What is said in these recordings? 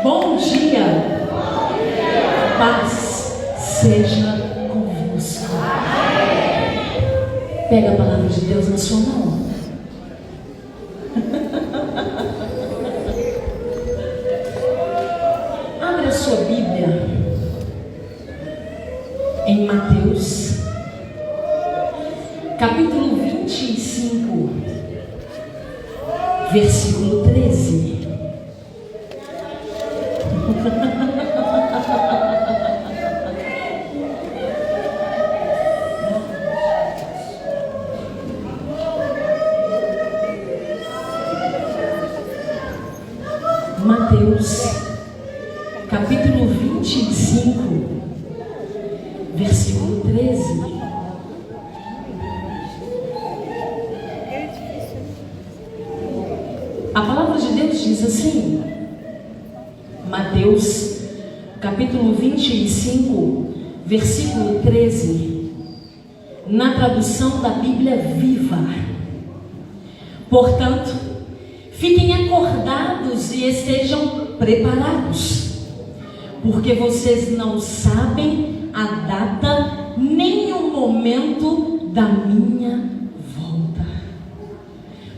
Bom dia. Paz seja convosco. Pega a palavra de Deus na sua mão. Abre a sua Bíblia em Mateus, capítulo 25, versículo 13. Mateus, capítulo 25, versículo 13. A palavra de Deus diz assim, Mateus, capítulo 25, versículo 13, na tradução da Bíblia Viva. Portanto, fiquem acordados e estejam preparados, porque vocês não sabem a data nem o momento da minha volta.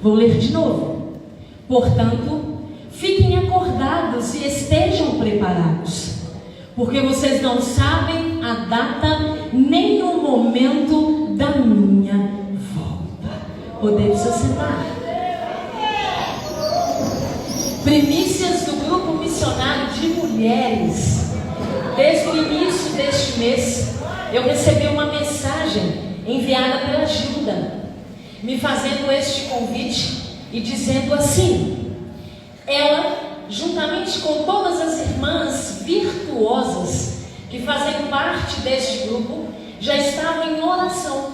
Vou ler de novo. Portanto, fiquem acordados e estejam preparados, porque vocês não sabem a data nem o momento da minha volta. Podemos assentar. Primícias do Grupo Missionário de Mulheres. Desde o início deste mês, eu recebi uma mensagem enviada pela Gilda, me fazendo este convite e dizendo assim: ela, juntamente com todas as irmãs virtuosas que fazem parte deste grupo, já estavam em oração,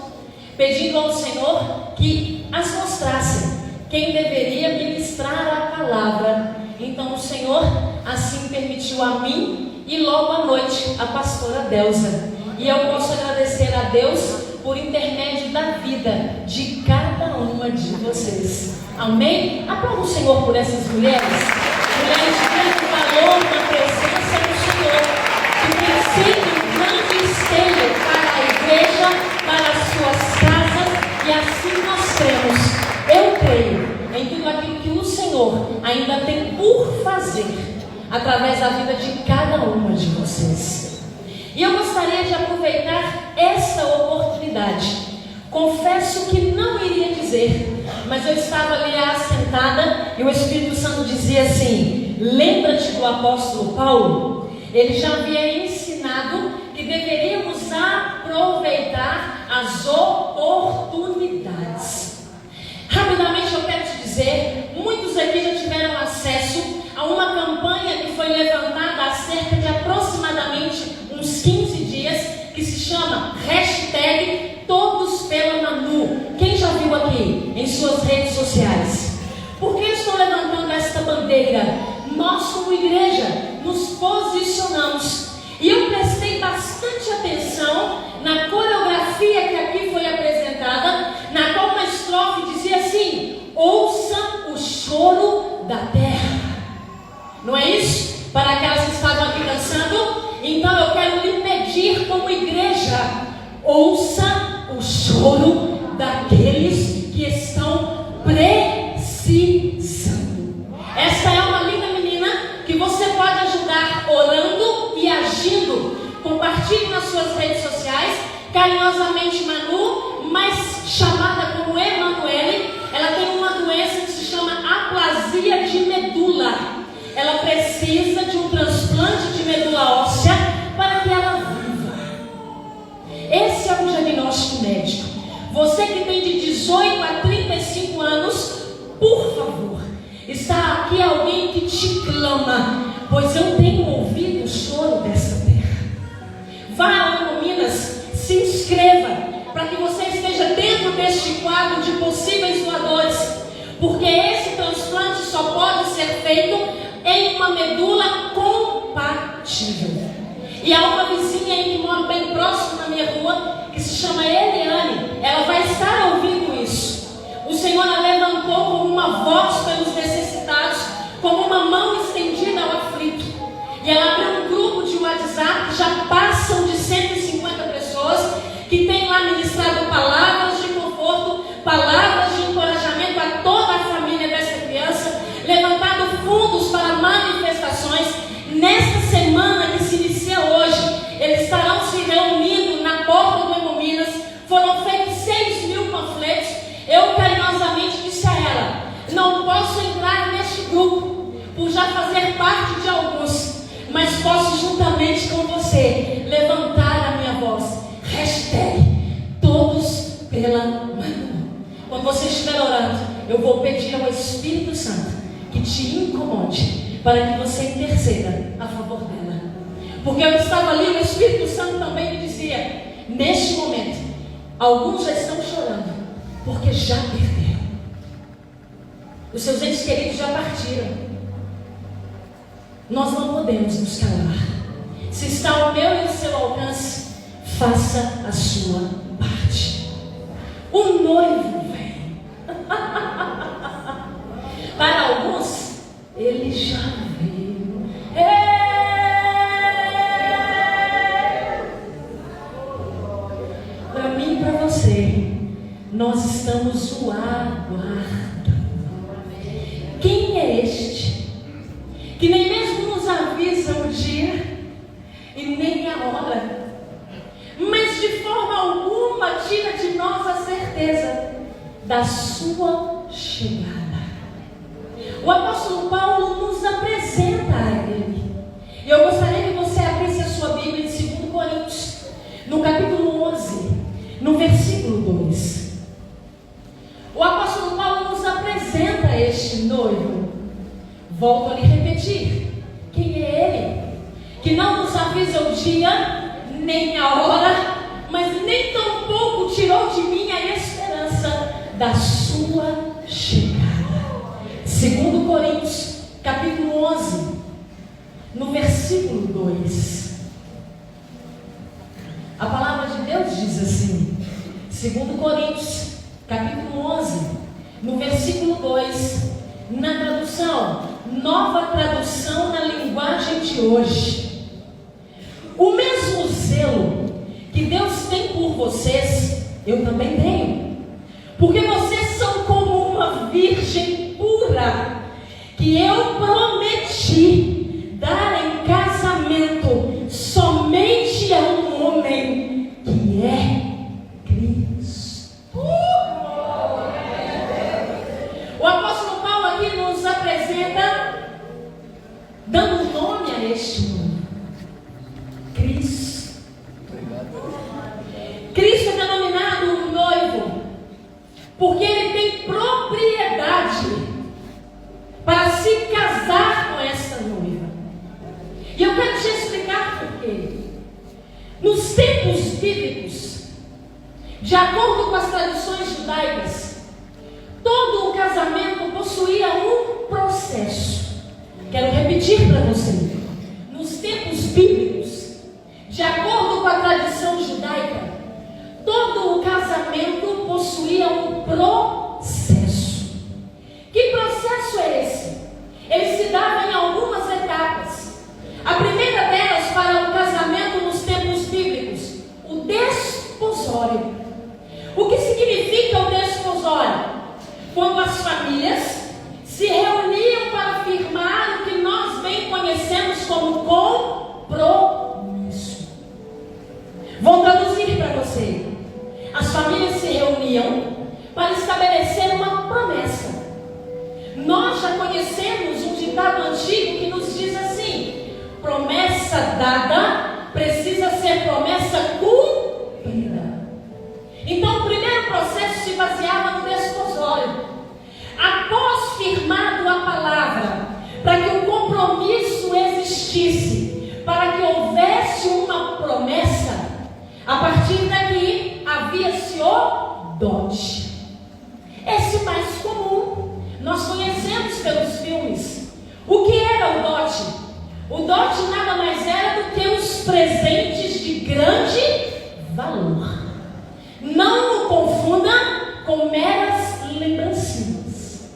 pedindo ao Senhor que as mostrassem quem deveria ministrar a palavra. Então o Senhor assim permitiu a mim e logo à noite a pastora Delza. E eu posso agradecer a Deus por intermédio da vida de cada uma de vocês. Amém? Aplauda o Senhor por essas mulheres. Mulheres de grande valor na presença do Senhor, que tem sido um grande esteio para a igreja, para as suas casas, e assim nós temos. Eu creio em tudo aquilo que o Senhor ainda tem por fazer através da vida de cada uma de vocês. E eu gostaria de aproveitar essa oportunidade. Confesso que não iria dizer, mas eu estava ali assentada e o Espírito Santo dizia assim: lembra-te do apóstolo Paulo? Ele já havia ensinado que deveríamos aproveitar as oportunidades. Rapidamente eu quero te dizer, muitos aqui já tiveram acesso a uma campanha que foi levantada há cerca de aproximadamente uns 15 dias, que se chama #Todos pela Manu. Quem já viu aqui em suas redes sociais? Por que estou levantando esta bandeira? Nós, como igreja, nos posicionamos. E eu prestei bastante atenção na coreografia que aqui foi apresentada, na qual uma estrofe dizia assim: ouça o choro da terra. Não é isso? Para aquelas que estavam aqui dançando. Então eu quero lhe pedir, como igreja, ouça o choro daqueles que estão precisando. Essa é uma linda menina que você pode ajudar orando e agindo. Compartilhe nas suas redes sociais. Carinhosamente Manu, mas chamada como Emanuele. Ela tem uma doença que se chama aplasia de medula. Ela precisa de um transplante de medula óssea para que ela viva. Esse é o diagnóstico médico. Você que tem de 18 a 35 anos, por favor, está aqui alguém que te clama, pois eu tenho ouvido o choro dessa terra. Vá ao Minas, se inscreva, para que você esteja dentro deste quadro de possíveis doadores, porque esse transplante só pode ser feito em uma medula compatível. E há uma vizinha aí que mora bem próximo na minha rua, que se chama Eliane. Ela vai estar ouvindo isso. O Senhor a levantou como uma voz pelos necessitados, como uma mão estendida ao aflito. Nesta semana que se inicia hoje, eles estarão se reunindo na porta do Hemominas. Foram feitos 6.000 panfletos. Eu carinhosamente disse a ela: não posso entrar neste grupo por já fazer parte de alguns, mas posso juntamente com você levantar a minha voz. #todos pela Manu. Quando você estiver orando, eu vou pedir ao Espírito Santo que te incomode para que você interceda a favor dela. Porque eu estava ali, o Espírito Santo também me dizia: neste momento, alguns já estão chorando, porque já perderam. Os seus entes queridos já partiram. Nós não podemos nos calar. Se está ao meu e ao seu alcance, faça a sua parte. O noivo vem. Para alguns, ele já veio. Para mim e para você, nós estamos o aguardando. Quem é este que nem mesmo nos avisa o dia e nem a hora, mas de forma alguma tira de nós a certeza da sua chegada? O apóstolo Paulo nos apresenta a ele. E eu gostaria que você abrisse a sua Bíblia em 2 Coríntios, no capítulo 11, no versículo 2. O apóstolo Paulo nos apresenta este noivo. Volto a lhe repetir: quem é ele? Que não nos avisa o dia, nem a hora, mas nem tampouco tirou de mim a esperança da sua chegada. 2 Coríntios, capítulo 11, no versículo 2. A palavra de Deus diz assim, 2 Coríntios, capítulo 11, no versículo 2, na tradução, nova tradução na linguagem de hoje: o mesmo zelo que Deus tem por vocês, eu também tenho, porque vocês são como uma virgem pura, que eu prometi dar em casamento somente a um homem, que é Cristo. O apóstolo Paulo aqui nos apresenta, dando nome a este nome: Cristo. Cristo é denominado o noivo, porque ele tem propriedade para se casar com esta noiva. E eu quero te explicar por quê. Nos tempos bíblicos, de acordo com as tradições judaicas, todo o casamento possuía um processo. Quero repetir para você. Nos tempos bíblicos, de acordo com a tradição judaica, todo o casamento possuía um processo. Que processo é esse? Ele se dava em algumas etapas. A primeira delas, para o casamento nos tempos bíblicos, o desposório. O que significa o desposório? Quando as famílias se reuniam para firmar o que nós bem conhecemos como compromisso. Vou traduzir para você. As famílias se reuniam para estabelecer uma promessa. Nós já conhecemos um ditado antigo que nos diz assim: promessa dada precisa ser promessa cumprida. Então o primeiro processo se baseava no desposório. Após firmado a palavra, para que o compromisso existisse, para que houvesse uma promessa, a partir daqui havia-se o dote. Esse mais comum, nós conhecemos pelos filmes. O que era o dote? O dote nada mais era do que os presentes de grande valor. Não o confunda com meras lembrancinhas.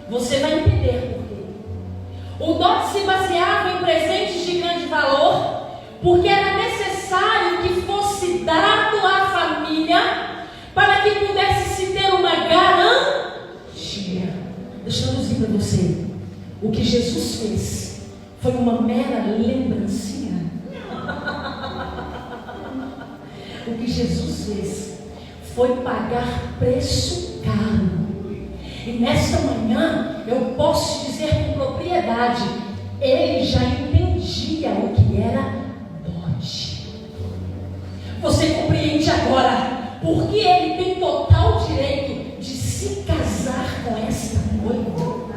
Você vai entender por quê. O dote se baseava em presentes de grande valor, porque era necessário que fosse dado à família para que pudesse se ter uma garantia. Deixa eu dizer para você: o que Jesus fez foi uma mera lembrancinha. O que Jesus fez foi pagar preço caro. E nesta manhã eu posso dizer com propriedade, ele já entendia o que era dote. Você compreende agora porque ele tem total direito de se casar com esta noiva?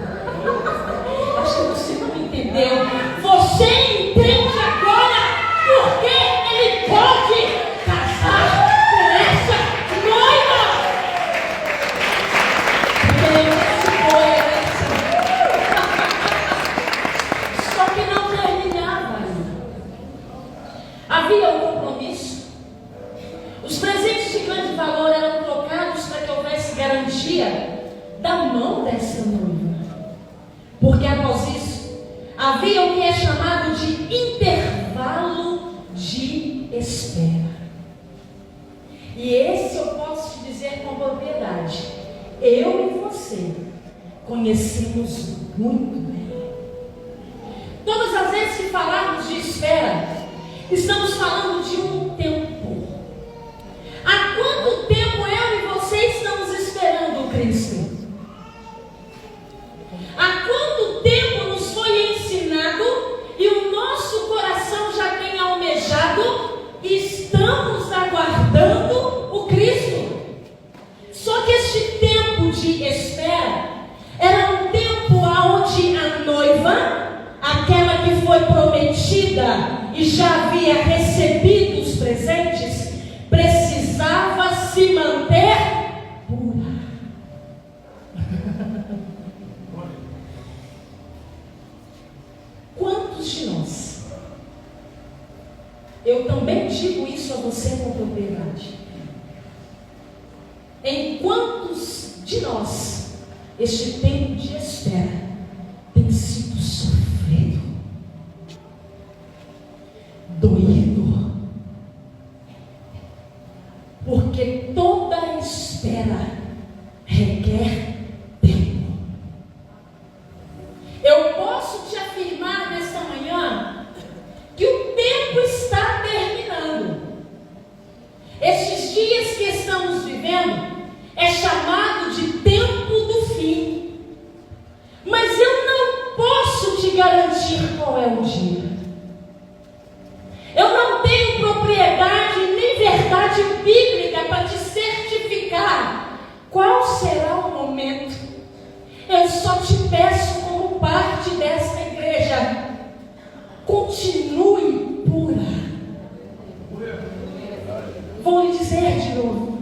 Acho que você não entendeu. Você entende agora porque ele pode casar com essa noiva? Porque esse foi essa. Só que não terminava ainda. Havia um compromisso. Os presentes de grande valor eram trocados para que houvesse garantia da mão dessa noiva. Porque após isso, havia o que é chamado de intervalo de espera. E esse eu posso te dizer com propriedade. Eu e você conhecemos muito bem. Todas as vezes que falarmos de espera, estamos falando de um tempo. Há quanto tempo eu e você estamos esperando o Cristo? Há quanto tempo nos foi ensinado e o nosso coração já tem almejado e estamos aguardando o Cristo? Só que este tempo de espera era um tempo onde a noiva, aquela que foi prometida e já havia recebido os presentes, precisava se manter pura. Quantos de nós, eu também digo isso a você com propriedade, em quantos de nós este tempo de espera tem sido sofrido, doído? Porque toda espera requer tempo. Eu posso te afirmar nesta manhã que o tempo está terminando. Estes dias que estamos vivendo é chamado de tempo do fim. Mas eu não posso te garantir qual é o dia. Eu não tenho propriedade nem verdade bíblica para te certificar qual será o momento. Eu só te peço, como parte desta igreja, continue pura. Vou lhe dizer de novo,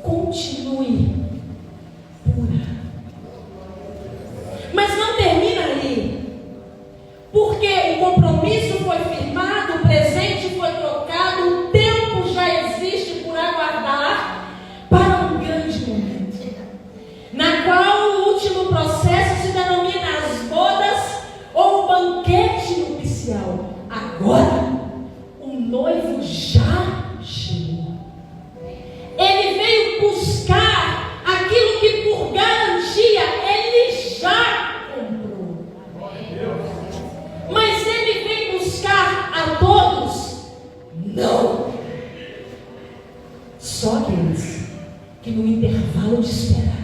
continue pura. Mas não termina ali, porque o compromisso foi firmado, o presente foi trocado, o tempo já existe por aguardar para um grande momento, na qual o último processo se denomina as bodas ou o banquete nupcial. Agora, o noivo já chegou. Ele veio buscar aquilo que por garantia ele já comprou. Mas ele vem buscar a todos? Não. Só aqueles que no intervalo de espera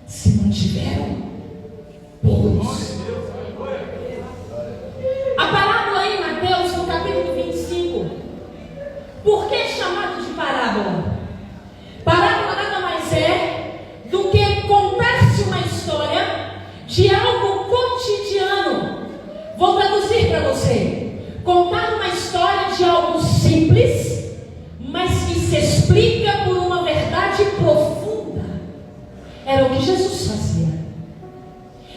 se mantiveram puros. A parábola em Mateus, no capítulo 25, por que é chamado de parábola? Parábola nada mais é do que contar-se uma história de algo cotidiano. Vou traduzir para você. Contar uma história de algo simples, mas que se explica por uma verdade profunda. Era o que Jesus fazia.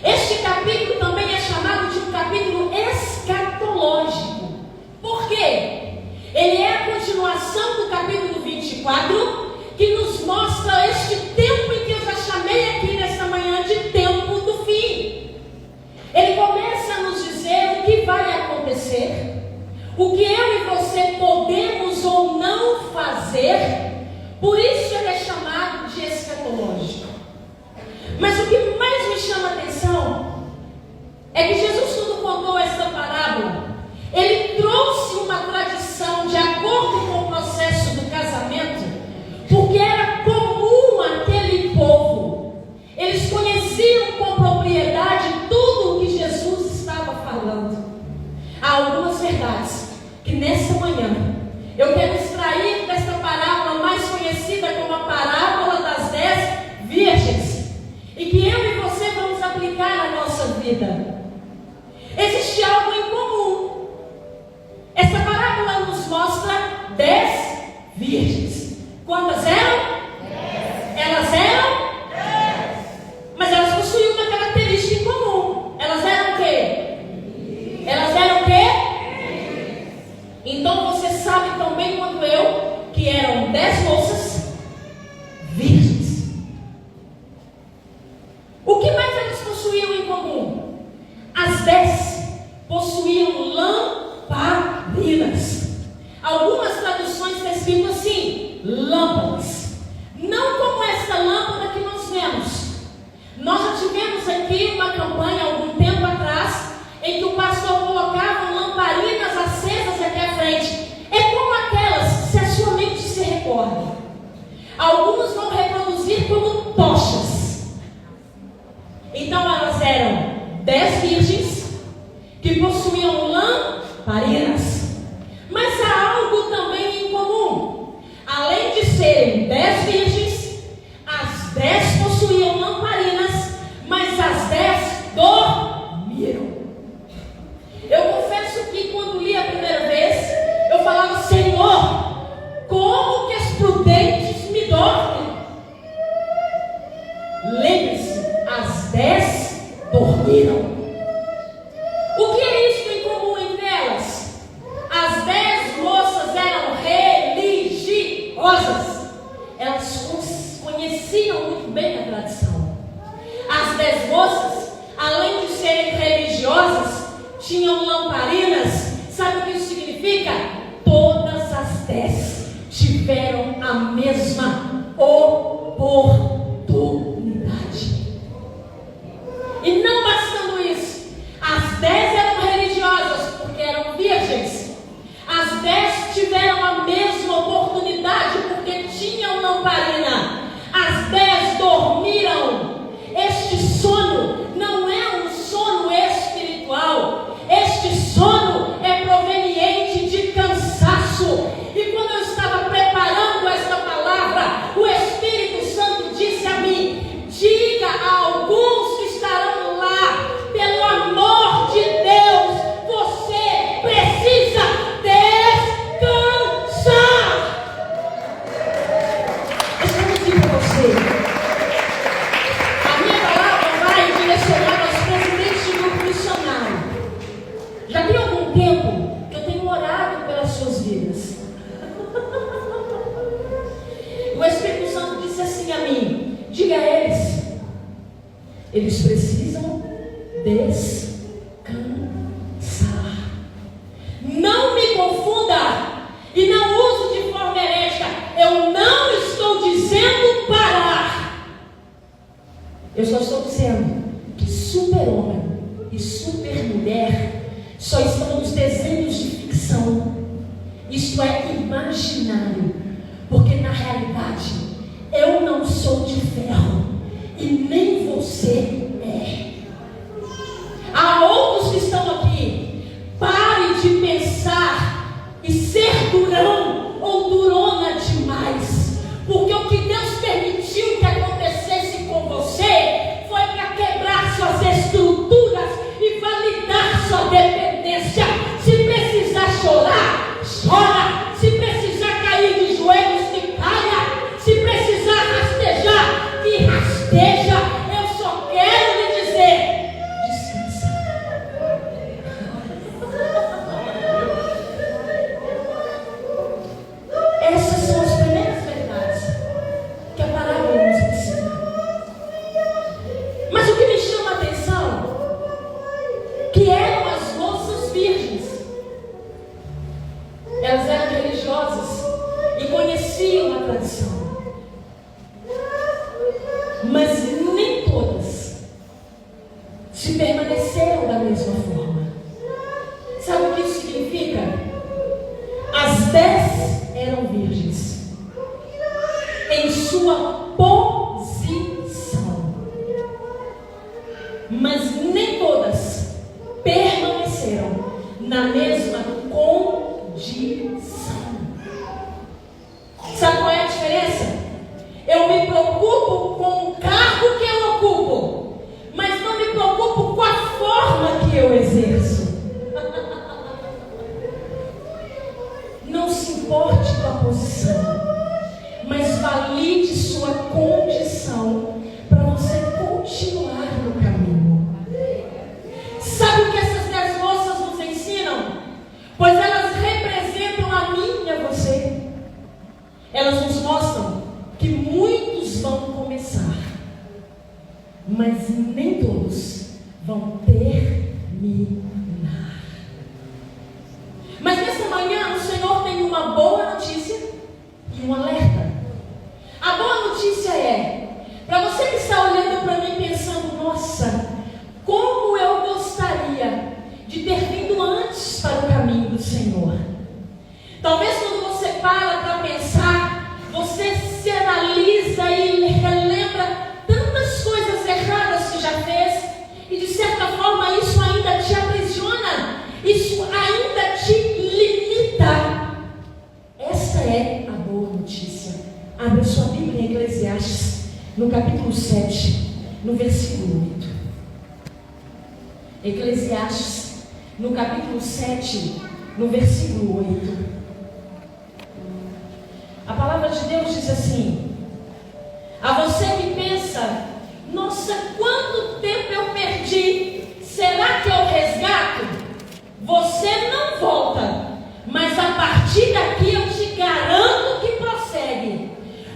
Este capítulo também é chamado de um capítulo escatológico. Por quê? Ele é a continuação do capítulo 24, que nos mostra este tempo em que eu já chamei aqui nesta manhã de tempo do fim. Ele começa a nos dizer o que vai acontecer, o que eu e você podemos ou não fazer. Por isso ele é chamado de escatológico. Mas o que mais me chama a atenção é que Jesus, quando contou esta parábola, verdades que nessa manhã eu quero extrair desta parábola mais conhecida como a parábola das 10 virgens, e que eu e você vamos aplicar na nossa vida. Existe algo em comum. Essa parábola nos mostra 10 virgens. Quantas eram? 10. Elas eram? 10. Mas elas possuíam uma característica em comum. Elas eram o quê? Elas eram o quê? Então você sabe tão bem quanto eu que eram 10 moças virgens. O que mais elas possuíam em comum? As 10 possuíam lamparinas. Algumas traduções está escrito assim: lâmpadas. Não como esta lâmpada que nós vemos. Nós já tivemos aqui uma campanha algum tempo atrás em que o pastor colocava lamparinas acesas aqui à frente. É como aquelas, se a sua mente se recorda. Alguns vão reproduzir como tochas. Então elas eram 10 virgens que possuíam lamparinas. Mas há algo também em comum. Além de serem 10 virgens, as 10 possuíam lamparinas, mas as 10 dormiram. Eu confesso que quando li a primeira vez, eu falava: Senhor, como que as prudentes me dormem? Lembre-se, as 10 dormiram. O que é isso em comum entre elas? As 10 moças eram religiosas. Elas conheciam muito bem a tradição. As 10 moças, além de serem religiosas, tinham lamparinas. Sabe o que isso significa? Todas as 10 tiveram a mesma oportunidade. E não bastando isso, as 10 eram religiosas porque eram virgens. As 10 tiveram a mesma oportunidade porque tinham lamparina. As 10 dormiram. Este sono não é um sono espiritual. Este sono é proveniente de cansaço. E quando eu estava preparando esta palavra, o Espírito Santo disse a mim: diga a alguns que estarão lá, pelo amor de Deus, você precisa descansar. Deixa eu dizer para você, a minha palavra vai direcionar aos presidentes de grupo missionário. Já tem algum tempo que eu tenho orado pelas suas vidas. O Espírito Santo disse assim a mim: diga a eles precisam descansar. Não me confunda e não use de forma herética. Eu não estou dizendo parar. Eu só estou dizendo que super-homem e super-mulher só estão nos desenhos de ficção. Isto é imaginário. Porque na realidade eu não sou de ferro e nem você é. Há outros que estão aqui. Pare de pensar e ser durão ou durona demais. Porque o que Deus permitiu que acontecesse com você foi para quebrar suas estruturas e validar sua dependência. Se precisar chorar, chora. Se precisar cair de joelhos, que caia. Se precisar rastejar, que rasteja. Eu só quero lhe dizer: descansa. Essas são as primeiras verdades que a parábola nos ensina. Mas o que me chama a atenção, que eram as moças virgens. Elas eram religiosas e conheciam a tradição. Mas nem todas se permaneceram da mesma forma. Sabe o que isso significa? As 10 eram virgens em sua posição, mas nem todas permaneceram na mesma posição, mas valide sua condição para você continuar no caminho. Sabe o que essas 10 moças nos ensinam? Pois elas representam a mim e a você. Elas nos mostram que muitos vão começar, mas nem todos vão terminar. Mas nessa manhã o Senhor tem uma boa notícia e um alerta. A boa notícia é, para você que está olhando para mim pensando, nossa, como eu gostaria de ter vindo antes para o caminho do Senhor. Talvez quando você para pensar, você se analisa e relembra tantas coisas erradas que já fez, e de certa forma isso ainda te aprisiona, isso ainda te limita. Esta é a boa notícia. Abre sua Bíblia em Eclesiastes, no capítulo 7, no versículo 8. Eclesiastes, no capítulo 7, no versículo 8. A palavra de Deus diz assim: a você que pensa, nossa, quanto tempo eu perdi, será que eu resgato? Você não volta, mas a partir daqui eu te garanto que prossegue.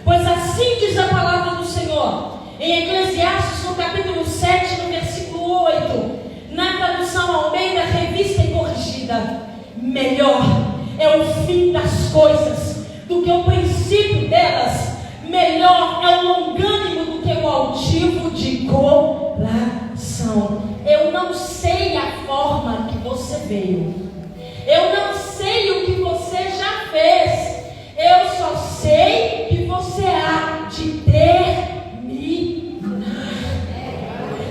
Pois assim diz a palavra do Senhor, em Eclesiastes, no capítulo 7, no versículo 8, na tradução Almeida, revista e corrigida: melhor é o fim das coisas do que o princípio delas, melhor é o longânimo do que o altivo de coração. Eu não sei a forma que você veio, eu não sei o que você já fez, eu só sei que você há de terminar.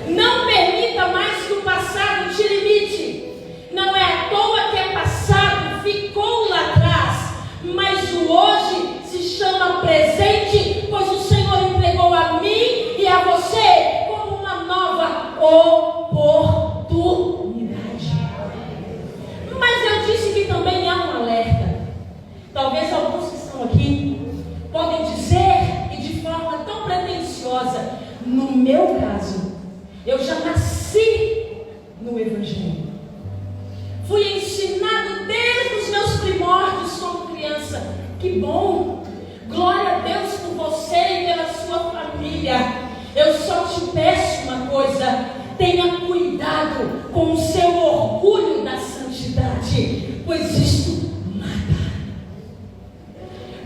Não permita mais que o passado te limite. Não é à toa que é passado, ficou lá atrás, mas o hoje se chama presente, pois o Senhor entregou a mim e a você como uma nova oportunidade. Mas eu disse que também há um alerta. Talvez alguns que estão aqui podem dizer, e de forma tão pretensiosa, no meu caso, eu já nasci no Evangelho. Fui ensinado desde os meus primórdios como criança. Que bom! Glória a Deus por você e pela sua família. Eu só te peço uma coisa: tenha cuidado com o seu orgulho da santidade, pois isto mata.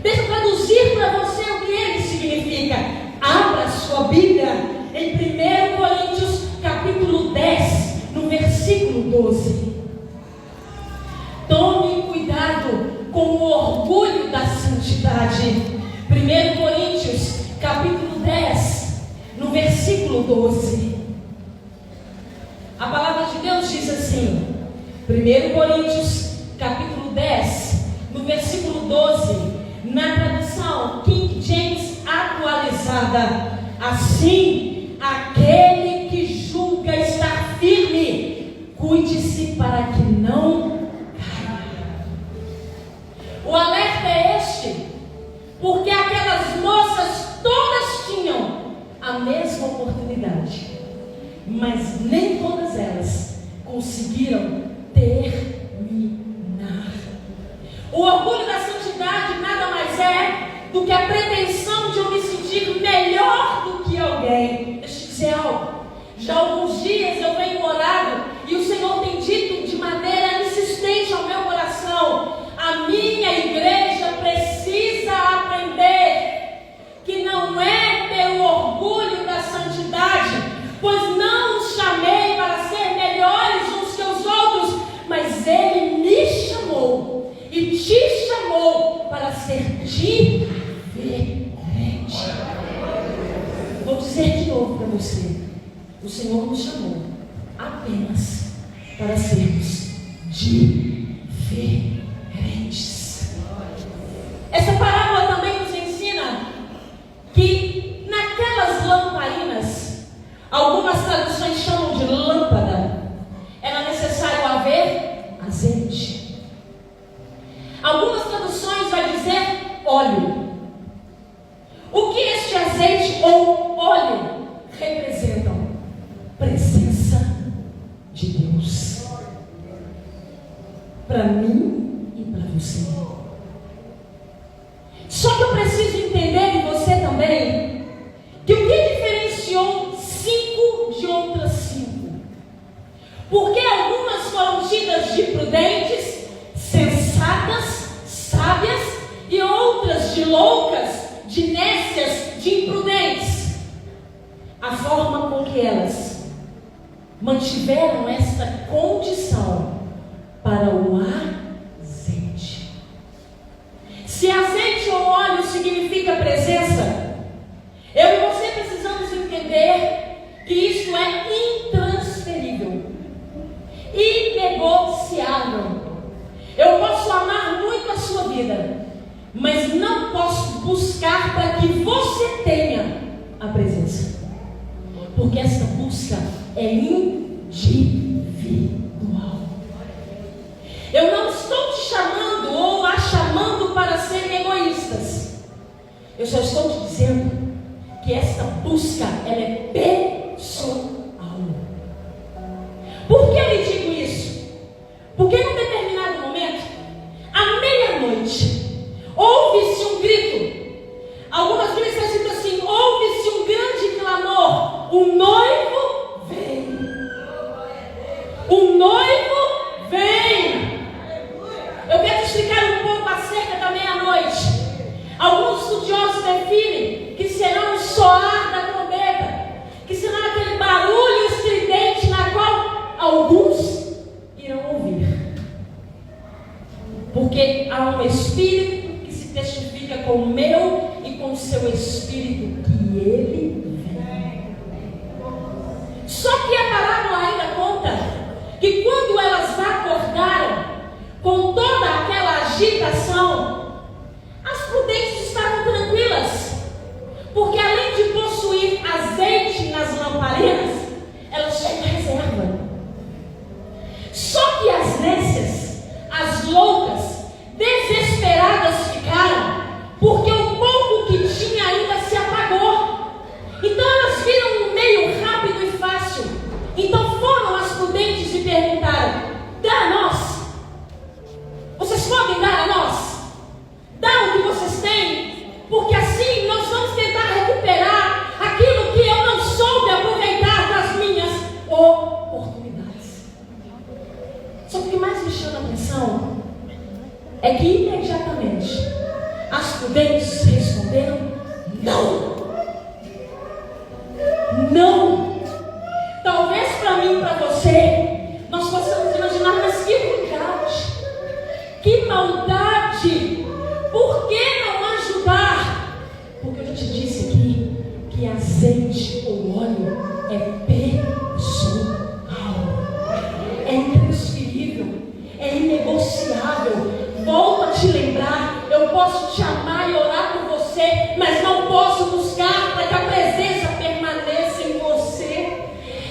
Deixa eu traduzir para você o que ele significa. Abra sua Bíblia em 1 Coríntios capítulo 10, no versículo 12. Tome cuidado com o orgulho da santidade. 1 Coríntios capítulo 10, no versículo 12. A palavra de Deus diz assim, 1 Coríntios capítulo 10, no versículo 12, na tradução King James atualizada: assim, aquele que julga estar firme, cuide-se para que não caia. O alerta é este, porque aquelas moças todas tinham a mesma oportunidade, mas nem todas elas conseguiram terminar. O orgulho da santidade nada mais é do que a pretensão de eu me sentir melhor do que alguém. Deixa eu dizer algo. Já há alguns dias eu venho orado e o Senhor tem dito de maneira insistente ao meu coração: a minha igreja precisa aprender que não é ter o orgulho da santidade, pois não os chamei para ser melhores uns que os outros, mas Ele me chamou e te chamou para ser diferente. Vou dizer de novo para você: o Senhor nos chamou apenas para sermos diferentes. Essa parábola também nos ensina que naquelas lamparinas, algumas traduções chamam de lâmpada, era necessário haver azeite. Algumas traduções vai dizer óleo. O que este azeite ou óleo representam? Presença de Deus. Para mim e para você. Só que eu preciso entender, e você também, que o que diferenciou 5 de outras 5? Porque algumas foram tidas de prudentes, sensatas, sábias, e outras de loucas, de nécias, de imprudentes. A forma com que elas mantiveram esta condição para o azeite. Se azeite ou óleo significa presença, eu e você precisamos entender que isso é intransferível, inegociável. Eu posso amar muito a sua vida, mas não posso buscar para que você tenha a presença, porque essa busca é individual. Eu não estou te chamando ou a chamando para serem egoístas. Eu só estou te dizendo que esta busca, ela é pessoal. Por que eu lhe digo isso? Porque num determinado momento, à meia-noite, ouve-se um grito. Algumas vezes está escrito assim: ouve-se um grande clamor. O noivo vem. O noivo vem. Eu quero explicar um pouco acerca da meia-noite. Alguns estudiosos definem que será um soar da trombeta, que será aquele barulho estridente na qual alguns irão ouvir. Porque há um espírito que se testifica com o meu e com o seu espírito que ele vem. Só que a parábola ainda conta que quando elas acordaram com toda aquela agitação, as prudentes estavam tranquilas, porque além de possuir azeite nas lamparinas, elas tinham reserva. Só que as nécias, as loucas, desesperadas ficaram, porque o pouco que tinha ainda se apagou. Então elas viram um meio rápido e fácil. Então foram as prudentes e perguntaram: dá a nós. Vocês podem dar a nós? Dá o que vocês têm, porque assim nós vamos tentar recuperar aquilo que eu não soube aproveitar das minhas oportunidades. Só que o que mais me chama a atenção é que imediatamente as prudentes responderam: não. Não. Talvez para mim e para você nós possamos imaginar, mas que ruindade, que maldade, por que não ajudar? Porque eu já te disse aqui que azeite ou óleo é pessoal, é intransferível, é inegociável. Volto a te lembrar, eu posso te amar e orar por você, mas não posso buscar para que a presença permaneça em você.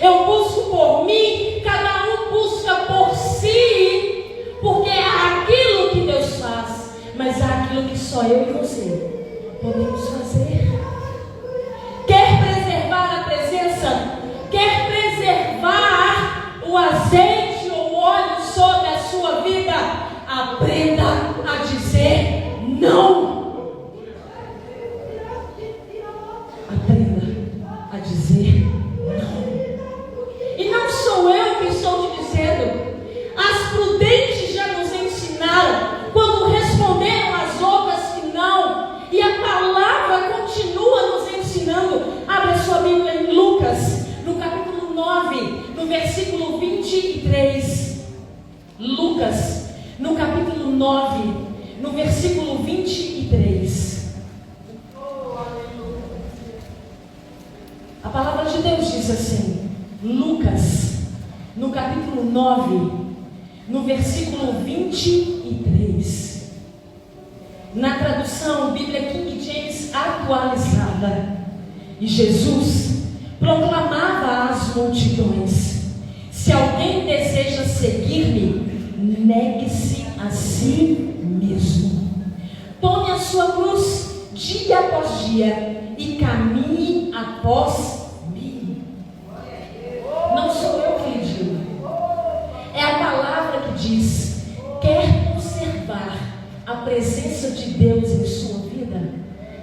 Eu busco por mim, cada um busca por si, porque há aquilo que Deus faz, mas há aquilo que só eu e você podemos fazer. Quer preservar a presença? Quer preservar o azeite ou o óleo sobre a sua vida? Aprenda a dizer não. Aprenda a dizer não. E não sou eu que estou te dizendo. As prudentes já nos ensinaram quando responderam às outras que não. E a palavra continua nos ensinando. Abra sua Bíblia em Lucas, no capítulo 9, no versículo 23. Lucas, no capítulo 9, no versículo 23. A palavra de Deus diz assim, Lucas, no capítulo 9, no versículo 23. Na tradução Bíblia King James atualizada. E Jesus proclamava às multidões: se alguém deseja seguir-me, negue-se a si mesmo, Tome a sua cruz dia após dia e caminhe após mim. Não sou eu que digo, é a palavra que diz: quer observar a presença de Deus em sua vida,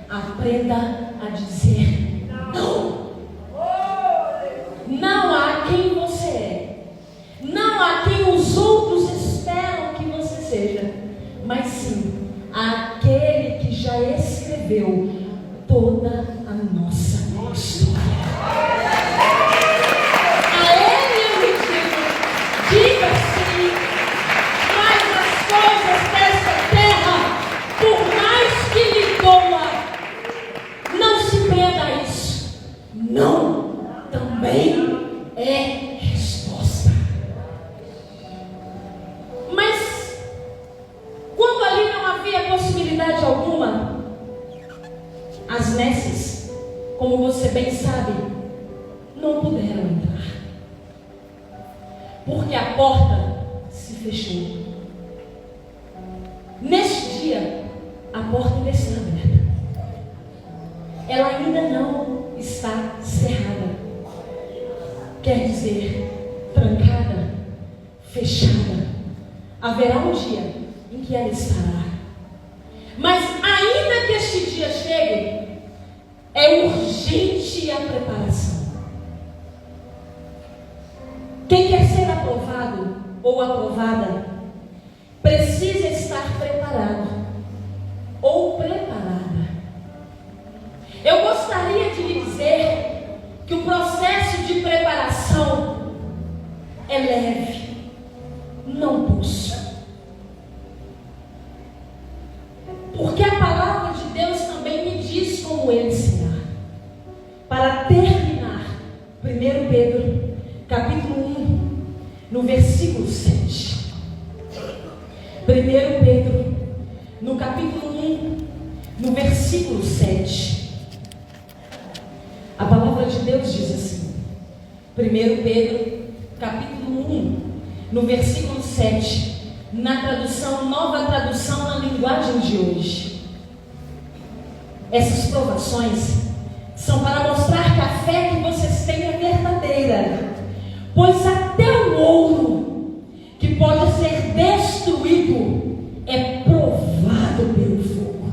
aprenda a dizer não. Não há quem você é, não há quem os outros esperam que você seja, mas sim aquele que já escreveu toda a nossa história. A Ele eu lhe digo: diga sim, mas as coisas desta terra, por mais que lhe doa, não se prenda a isso. Não também é resposta. Mas quando ali não havia possibilidade alguma, as nesses, como você bem sabe, não puderam entrar, porque a porta se fechou. Neste dia, a porta ainda está aberta. Ela ainda não está cerrada. Quer dizer, trancada, fechada. Haverá um dia em que ela estará. Mas ainda que este dia chegue, é urgente a preparação. Quem quer ser aprovado ou aprovada precisa estar preparado ou preparada. Eu gostaria de lhe dizer que o processo de preparação é leve, não pulso. Porque a palavra de Deus também me diz como ele será. Para terminar, 1 Pedro, capítulo 1, no versículo 7. 1 Pedro, no capítulo 1, no versículo 7. A palavra de Deus diz assim, 1 Pedro, capítulo 1, no versículo 7, na tradução, nova tradução na linguagem de hoje. Essas provações são para mostrar que a fé que vocês têm é verdadeira, pois até o ouro, que pode ser destruído, é provado pelo fogo.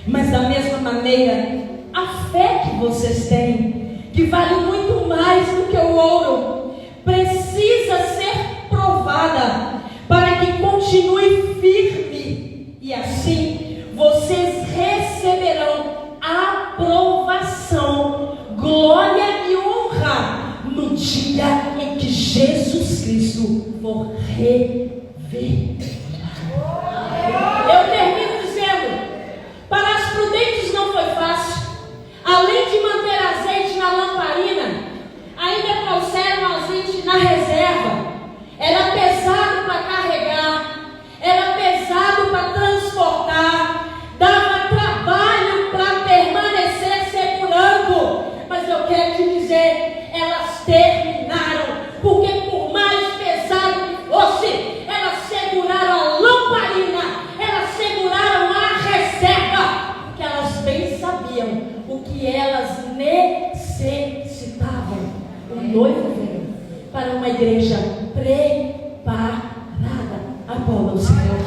Mas da mesma maneira, a fé que vocês têm, que vale muito mais do que o ouro, precisa ser provada, para que continue firme, e assim vocês receberão aprovação, glória e honra no dia em que Jesus Cristo for revelado. Eu termino dizendo: para as prudentes não foi fácil. Além de manter azeite na lamparina, ainda trouxeram azeite na reserva. Era pesado para carregar, era pesado para transportar, dava trabalho para permanecer segurando. Mas eu quero te dizer, elas terminaram, porque por mais pesado que fosse, elas seguraram a lamparina, elas seguraram a reserva, porque elas bem sabiam o que elas necessitavam. O noivo veio para uma igreja preparada. Aplauda o Senhor.